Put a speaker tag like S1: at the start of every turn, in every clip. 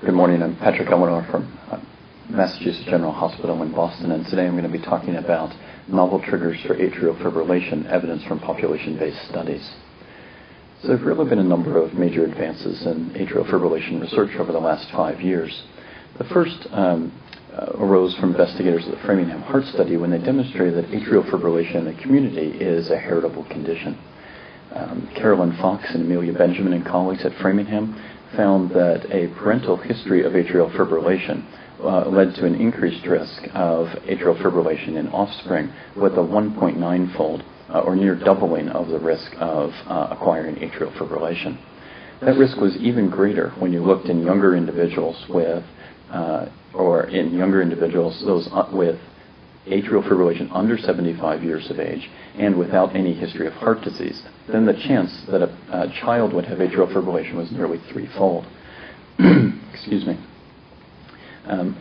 S1: Good morning. I'm Patrick Eleanor from Massachusetts General Hospital in Boston, and today I'm going to be talking about novel triggers for atrial fibrillation, evidence from population-based studies. So there have really been a number of major advances in atrial fibrillation research over the last 5 years. The first arose from investigators of the Framingham Heart Study when they demonstrated that atrial fibrillation in the community is a heritable condition. Carolyn Fox and Amelia Benjamin and colleagues at Framingham found that a parental history of atrial fibrillation led to an increased risk of atrial fibrillation in offspring with a 1.9-fold or near doubling of the risk of acquiring atrial fibrillation. That risk was even greater when you looked in younger individuals those with atrial fibrillation under 75 years of age and without any history of heart disease. Then the chance that a child would have atrial fibrillation was nearly threefold. Excuse me.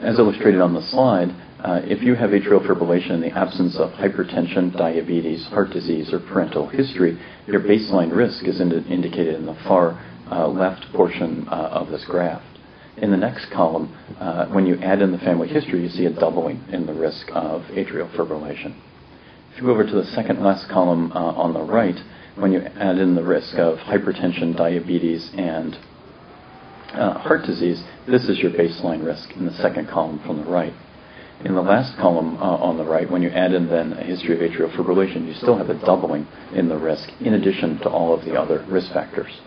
S1: As illustrated on the slide, if you have atrial fibrillation in the absence of hypertension, diabetes, heart disease, or parental history, your baseline risk is indicated in the far left portion of this graph. In the next column, when you add in the family history, you see a doubling in the risk of atrial fibrillation. If you go over to the second last column on the right, when you add in the risk of hypertension, diabetes, and heart disease, this is your baseline risk in the second column from the right. In the last column on the right, when you add in then a history of atrial fibrillation, you still have a doubling in the risk in addition to all of the other risk factors.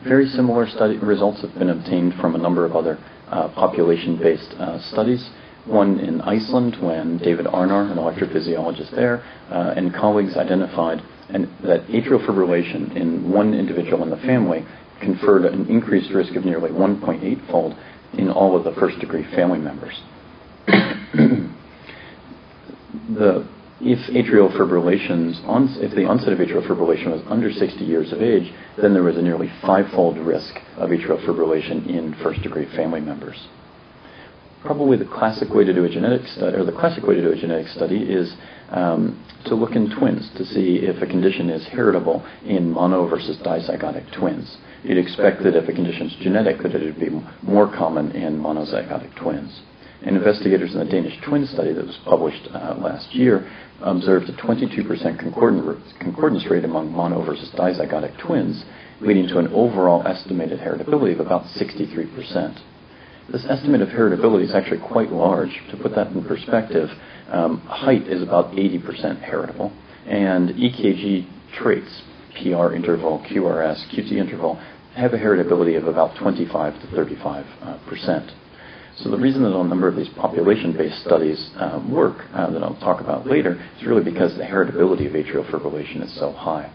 S1: Very similar study results have been obtained from a number of other population-based studies. One in Iceland, when David Arnar, an electrophysiologist there, and colleagues identified that atrial fibrillation in one individual in the family conferred an increased risk of nearly 1.8-fold in all of the first-degree family members. If the onset of atrial fibrillation was under 60 years of age, then there was a nearly 5-fold risk of atrial fibrillation in first-degree family members. Probably the classic way to do a genetic study, is to look in twins to see if a condition is heritable in mono versus dizygotic twins. You'd expect that if a condition is genetic, that it would be more common in monozygotic twins. And investigators in the Danish twin study that was published last year observed a 22% concordance rate among mono versus dizygotic twins, leading to an overall estimated heritability of about 63%. This estimate of heritability is actually quite large. To put that in perspective, height is about 80% heritable, and EKG traits, PR interval, QRS, QT interval, have a heritability of about 25 to 35%. So the reason that a number of these population-based studies work, that I'll talk about later, is really because the heritability of atrial fibrillation is so high.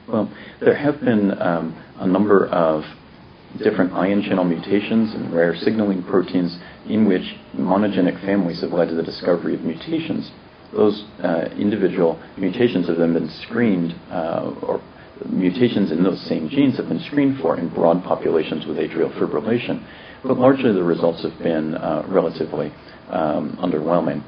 S1: Well, there have been a number of different ion channel mutations and rare signaling proteins in which monogenic families have led to the discovery of mutations. Those individual mutations have then been screened, or mutations in those same genes have been screened for in broad populations with atrial fibrillation. But largely the results have been relatively underwhelming.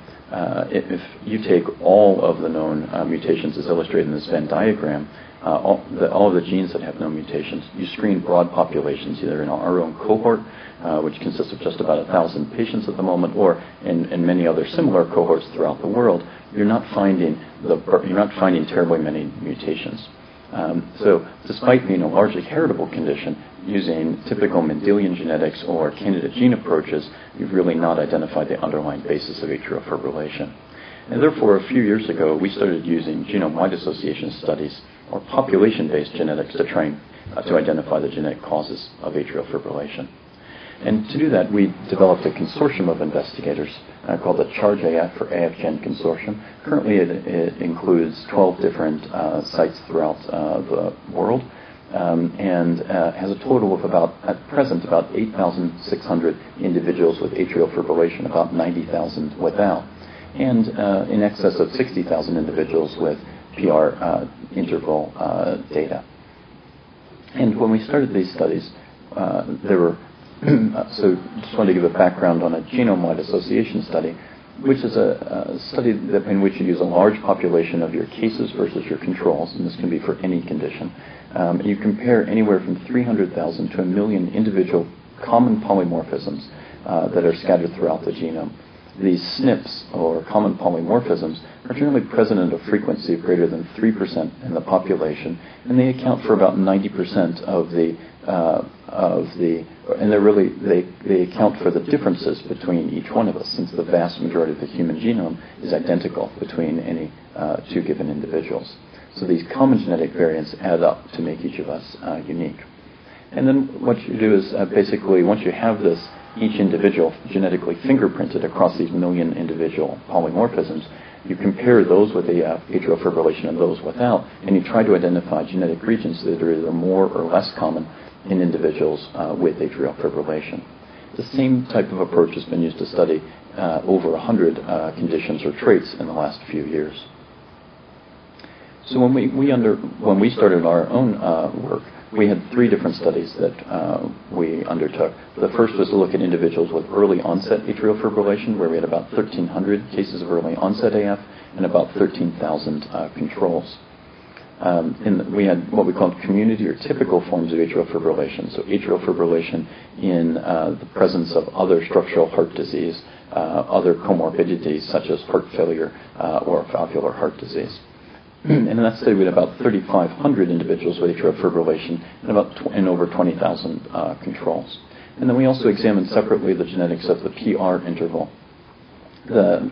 S1: If you take all of the known mutations as illustrated in this Venn diagram, all of the genes that have no mutations, you screen broad populations either in our own cohort, which consists of just about 1,000 patients at the moment, or in many other similar cohorts throughout the world, you're not finding terribly many mutations. So despite being a largely heritable condition, using typical Mendelian genetics or candidate gene approaches, you've really not identified the underlying basis of atrial fibrillation. And therefore, a few years ago, we started using genome-wide association studies or population-based genetics to try to identify the genetic causes of atrial fibrillation. And to do that, we developed a consortium of investigators called the CHARGE-AF or AFGen Consortium. Currently, it includes 12 different sites throughout the world, and has a total of at present, about 8,600 individuals with atrial fibrillation, about 90,000 without, and in excess of 60,000 individuals with PR interval data. And when we started these studies, there were so just wanted to give a background on a genome-wide association study, which is a study in which you use a large population of your cases versus your controls, and this can be for any condition. You compare anywhere from 300,000 to 1 million individual common polymorphisms that are scattered throughout the genome. These SNPs, or common polymorphisms, are generally present at a frequency of greater than 3% in the population, and they account for about 90% and they account for the differences between each one of us, since the vast majority of the human genome is identical between any two given individuals. So these common genetic variants add up to make each of us unique. And then what you do is basically, once you have this, each individual genetically fingerprinted across these million individual polymorphisms, you compare those with atrial fibrillation and those without, and you try to identify genetic regions that are either more or less common in individuals with atrial fibrillation. The same type of approach has been used to study over 100 conditions or traits in the last few years. So when we started our own work, we had 3 different studies that we undertook. The first was to look at individuals with early onset atrial fibrillation, where we had about 1,300 cases of early onset AF and about 13,000 controls. We had what we called community or typical forms of atrial fibrillation, so atrial fibrillation in the presence of other structural heart disease, other comorbidities such as heart failure or valvular heart disease. And in that study, we had about 3,500 individuals with atrial fibrillation and over 20,000 controls. And then we also examined separately the genetics of the PR interval. The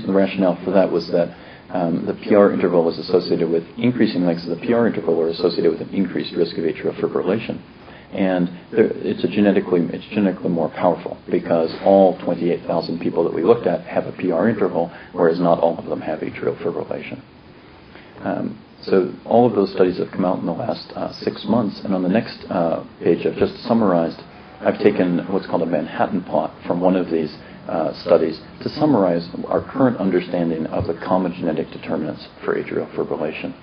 S1: rationale for that was that the PR interval was associated with increasing lengths of the PR interval were associated with an increased risk of atrial fibrillation. And it's genetically more powerful because all 28,000 people that we looked at have a PR interval, whereas not all of them have atrial fibrillation. So all of those studies have come out in the last 6 months, and on the next page I've just summarized, I've taken what's called a Manhattan plot from one of these studies to summarize our current understanding of the common genetic determinants for atrial fibrillation.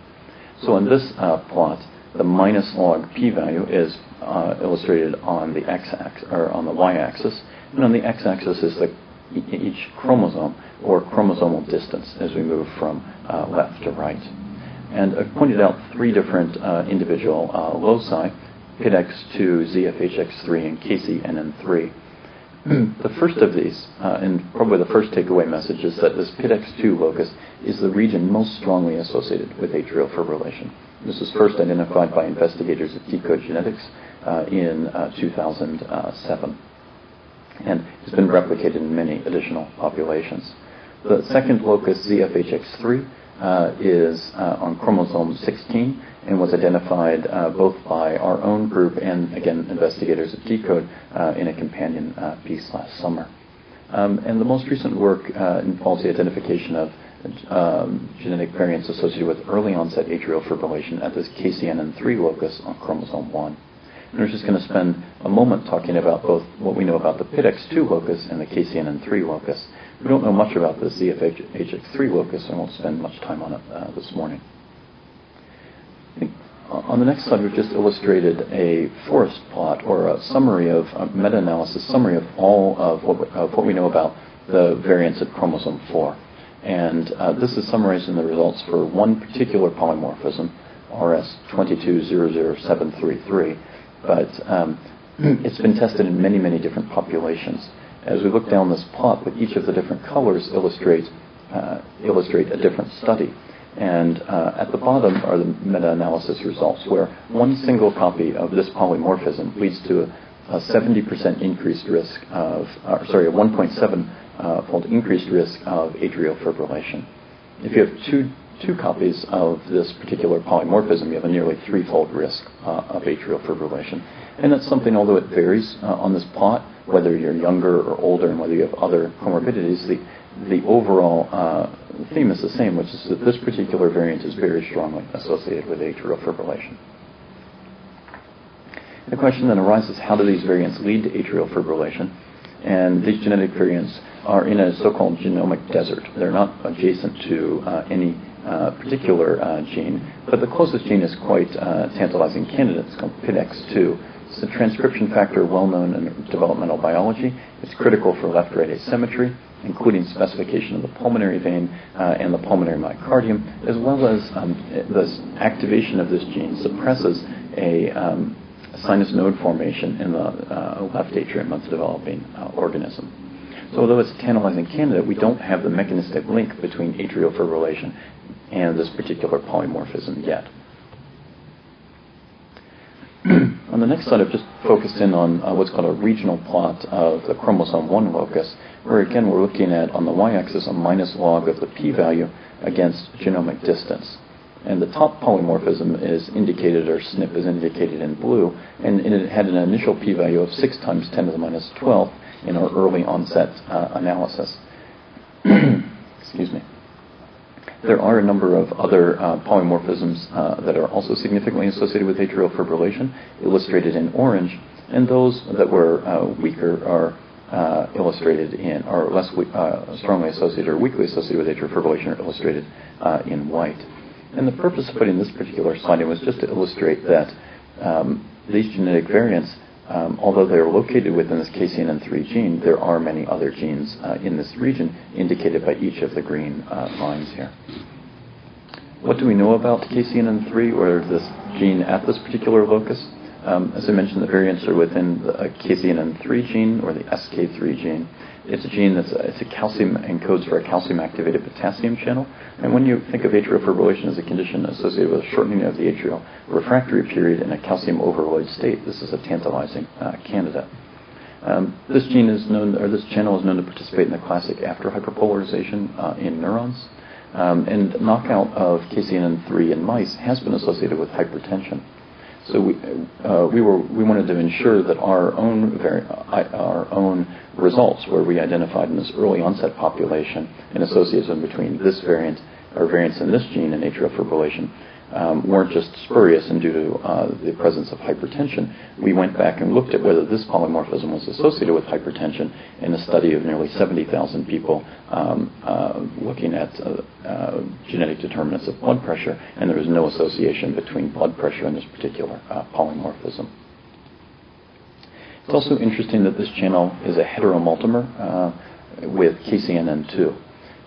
S1: So in this plot, the minus log p-value is illustrated on the x-axis or on the y-axis, and on the x-axis is each chromosome or chromosomal distance as we move from left to right. And I've pointed out 3 different individual loci, PIDX2, ZFHX3, and KCNN3. The first of these, and probably the first takeaway message, is that this PIDX2 locus is the region most strongly associated with atrial fibrillation. This was first identified by investigators at Decode Genetics in 2007. And it's been replicated in many additional populations. The second locus, ZFHX3, is on chromosome 16 and was identified both by our own group and, again, investigators at Decode in a companion piece last summer. And the most recent work involves the identification of genetic variants associated with early onset atrial fibrillation at this KCNN3 locus on chromosome 1. And we're just going to spend a moment talking about both what we know about the PIDX2 locus and the KCNN3 locus. We don't know much about the ZFHX3 locus, so I won't spend much time on it this morning. On the next slide, we've just illustrated a forest plot, or a summary of a meta-analysis summary of all of what we know about the variants at chromosome 4. And this is summarizing the results for one particular polymorphism, RS2200733. But it's been tested in many, many different populations. As we look down this plot, with each of the different colors illustrate a different study. And at the bottom are the meta-analysis results, where one single copy of this polymorphism leads to a 70% increased risk of, a 1.7-fold increased risk of atrial fibrillation. If you have two copies of this particular polymorphism, you have a nearly 3-fold risk of atrial fibrillation. And that's something, although it varies on this plot, whether you're younger or older and whether you have other comorbidities, the overall theme is the same, which is that this particular variant is very strongly associated with atrial fibrillation. The question then arises, how do these variants lead to atrial fibrillation? And these genetic variants are in a so-called genomic desert. They're not adjacent to any particular gene, but the closest gene is quite tantalizing candidate. It's called PIDX2. It's a transcription factor well known in developmental biology. It's critical for left-right asymmetry, including specification of the pulmonary vein and the pulmonary myocardium, as well as the activation of this gene suppresses a sinus node formation in the left atrium of the developing organism. So although it's a tantalizing candidate, we don't have the mechanistic link between atrial fibrillation and this particular polymorphism yet. On the next slide, I've just focused in on what's called a regional plot of the chromosome 1 locus, where again we're looking at, on the y-axis, a minus log of the p-value against genomic distance. And the top polymorphism is indicated, or SNP is indicated in blue, and it had an initial p-value of 6 times 10 to the minus 12 in our early onset analysis. Excuse me. There are a number of other polymorphisms that are also significantly associated with atrial fibrillation, illustrated in orange, and those that were weaker are illustrated in, or less strongly associated or weakly associated with atrial fibrillation are illustrated in white. And the purpose of putting this particular slide in was just to illustrate that these genetic variants, although they are located within this KCNN3 gene, there are many other genes in this region indicated by each of the green lines here. What do we know about KCNN3, or this gene at this particular locus? As I mentioned, the variants are within the KCNN3 gene, or the SK3 gene. It's a gene it's a calcium, encodes for a calcium-activated potassium channel. And when you think of atrial fibrillation as a condition associated with a shortening of the atrial refractory period in a calcium overload state, this is a tantalizing candidate. This gene is known, or this channel is known to participate in the classic after hyperpolarization in neurons. And knockout of KCNN3 in mice has been associated with hypertension. So we wanted to ensure that our own results, where we identified in this early onset population an association between this variant, or variants in this gene and atrial fibrillation, weren't just spurious and due to the presence of hypertension. We went back and looked at whether this polymorphism was associated with hypertension in a study of nearly 70,000 people looking at genetic determinants of blood pressure, and there was no association between blood pressure and this particular polymorphism. It's also interesting that this channel is a heteromultimer with KCNN2.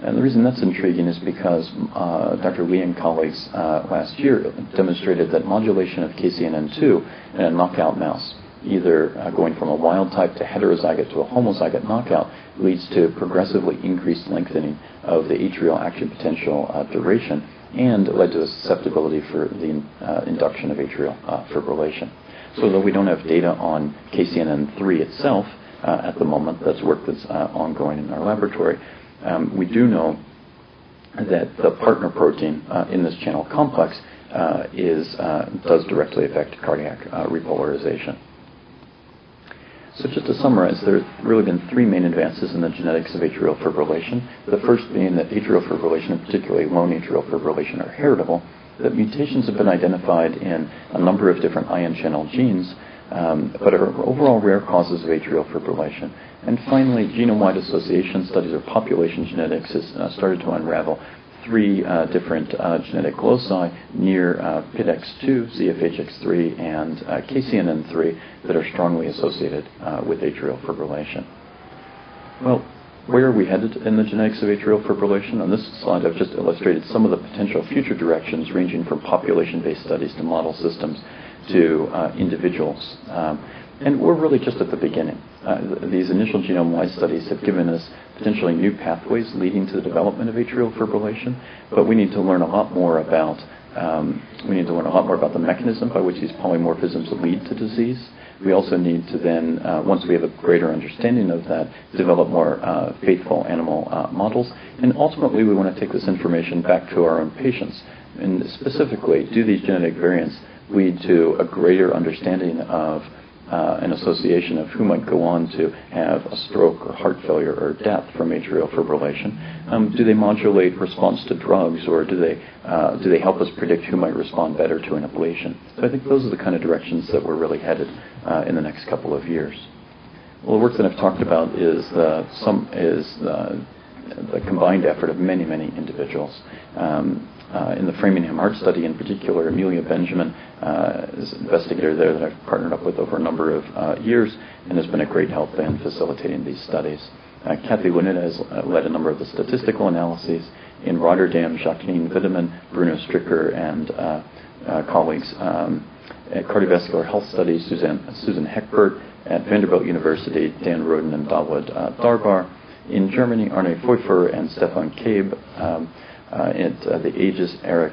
S1: And the reason that's intriguing is because Dr. Lee and colleagues last year demonstrated that modulation of KCNN2 in a knockout mouse, either going from a wild type to heterozygote to a homozygote knockout, leads to progressively increased lengthening of the atrial action potential duration, and led to a susceptibility for the induction of atrial fibrillation. So though we don't have data on KCNN3 itself at the moment, that's work that's ongoing in our laboratory, we do know that the partner protein in this channel complex does directly affect cardiac repolarization. So just to summarize, there have really been 3 main advances in the genetics of atrial fibrillation. The first being that atrial fibrillation, and particularly lone atrial fibrillation, are heritable, that mutations have been identified in a number of different ion channel genes, but are overall rare causes of atrial fibrillation. And finally, genome-wide association studies, or population genetics, has started to unravel 3 different genetic loci near PIDX2, ZFHX3, and KCNN3 that are strongly associated with atrial fibrillation. Well, where are we headed in the genetics of atrial fibrillation? On this slide, I've just illustrated some of the potential future directions, ranging from population-based studies to model systems to individuals. And we're really just at the beginning. These initial genome-wide studies have given us potentially new pathways leading to the development of atrial fibrillation, but we need to learn a lot more about the mechanism by which these polymorphisms lead to disease. We also need to then, once we have a greater understanding of that, develop more faithful animal models. And ultimately, we want to take this information back to our own patients. And specifically, do these genetic variants lead to a greater understanding of an association of who might go on to have a stroke or heart failure or death from atrial fibrillation? Do they modulate response to drugs, or do they help us predict who might respond better to an ablation? So I think those are the kind of directions that we're really headed in the next couple of years. Well, the work that I've talked about is the combined effort of many, many individuals. In the Framingham Heart Study in particular, Amelia Benjamin is an investigator there that I've partnered up with over a number of years and has been a great help in facilitating these studies. Kathy Lunett has led a number of the statistical analyses. In Rotterdam, Jacqueline Wideman, Bruno Stricker, and colleagues at Cardiovascular Health Studies, Susan Heckbert at Vanderbilt University, Dan Roden and Dawood Darbar. In Germany, Arne Pfeuffer and Stefan Kabe. At the Aegis, Eric